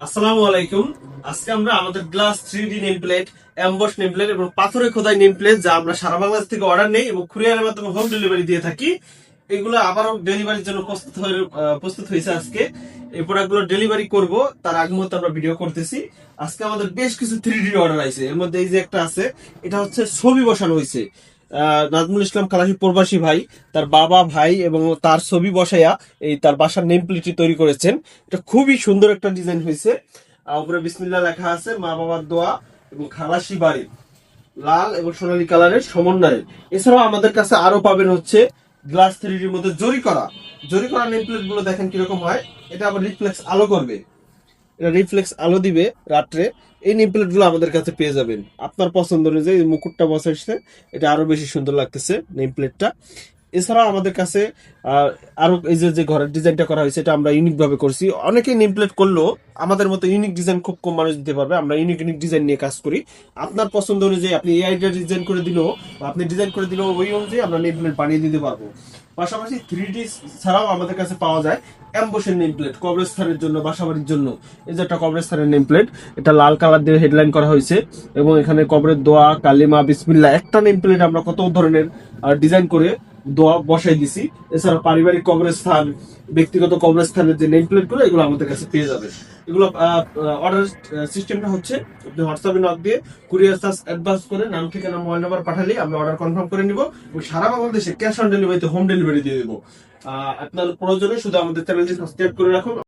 আসসালামু আলাইকুম। আজকে আমরা আমাদের glass 3D name plate, emboss name plate এবং পাথরে খোদাই নেম প্লেট যা আমরা সারা বাংলাদেশ থেকে অর্ডার নেই এবং কুরিয়ারের মাধ্যমে হোম ডেলিভারি দিয়ে থাকি, এগুলো আবারও ডেলিভারির জন্য প্রস্তুত হয়েছে। আজকে এই প্রোডাক্টগুলো ডেলিভারি করব, তার আগ মুহূর্তে আমরা ভিডিও করতেছি। আজকে আমাদের বেশ কিছু 3D অর্ডার আছে। এর মধ্যে এই যে একটা আছে, এটা হচ্ছে ছবি বসানো হয়েছে। নাজমুল ইসলাম খালাসি প্রবাসী ভাই, তার বাবা ভাই এবং তার ছবি বসাইয়া এই তার বাসার নেম প্লেটটি তৈরি করেছেন। এটা খুবই সুন্দর একটা ডিজাইন হয়েছে। উপরে বিসমিল্লাহ লেখা আছে, মা বাবার দোয়া এবং খালাসি বাড়ি, লাল এবং সোনালী কালারের সমন্বয়ে। এছাড়াও আমাদের কাছে আরো পাবেন হচ্ছে গ্লাস 3Dর মধ্যে জরি করা নেম প্লেট গুলো দেখেন কিরকম হয়। এটা আবার রিফ্লেক্স আলো করবে, এটা রিফ্লেক্স আলো দিবে রাত্রে। এই নেম প্লেট গুলো আমাদের কাছে পেয়ে যাবেন আপনার পছন্দ অনুযায়ী। মুকুটটা বসাইছে, এটা আরো বেশি সুন্দর লাগতেছে নেম প্লেটটা। এছাড়াও আমাদের কাছে আরো এই যে যে ঘরের ডিজাইনটা করা হয়েছে, এটা আমরা ইউনিক ভাবে করছি। অনেকেই নেম প্লেট করলেও আমাদের মতো ইউনিক ডিজাইন খুব কম মানুষ দিতে পারবে। আমরা ইউনিক ইউনিক ডিজাইন নিয়ে কাজ করি। আপনার পছন্দ অনুযায়ী আপনি এই আইডিয়া ডিজাইন করে দিলেও বা আপনি ডিজাইন করে দিলেও ওই অনুযায়ী আমরা নেম প্লেট বানিয়ে দিতে পারবো। পাশাপাশি 3D ছাড়াও আমাদের কাছে পাওয়া যায় অ্যাম্বুশের নেম প্লেট, কবরস্থানের জন্য, বাসাবাড়ির জন্য। এই যে একটা কবরস্থানের নেম প্লেট, এটা লাল কালার দিয়ে হেডলাইন করা হয়েছে এবং এখানে কবরের দোয়া, কালিমা, বিসমিল্লাহ, একটা নেম প্লেট আমরা কত ধরনের ডিজাইন করে দোয়া বসাই দিছি। এছাড়া পারিবারিক কবরস্থান, ব্যক্তিগত কবরস্থানের যে নেম প্লেট গুলো, এগুলো আমাদের কাছে পেয়ে যাবে। এগুলো অর্ডার সিস্টেমটা হচ্ছে, আপনি হোয়াটসঅ্যাপে নক দিয়ে কুরিয়ার চার্জ অ্যাডভান্স করে নাম, ঠিকানা, মোবাইল নাম্বার পাঠালেই আমরা অর্ডার কনফার্ম করে নিব এবং সারা বাংলাদেশে ক্যাশ অন ডেলিভারিতে হোম ডেলিভারি দিয়ে দেবো। আপনার প্রয়োজনে শুধু আমাদের চ্যানেলটি সাবস্ক্রাইব করে রাখুন।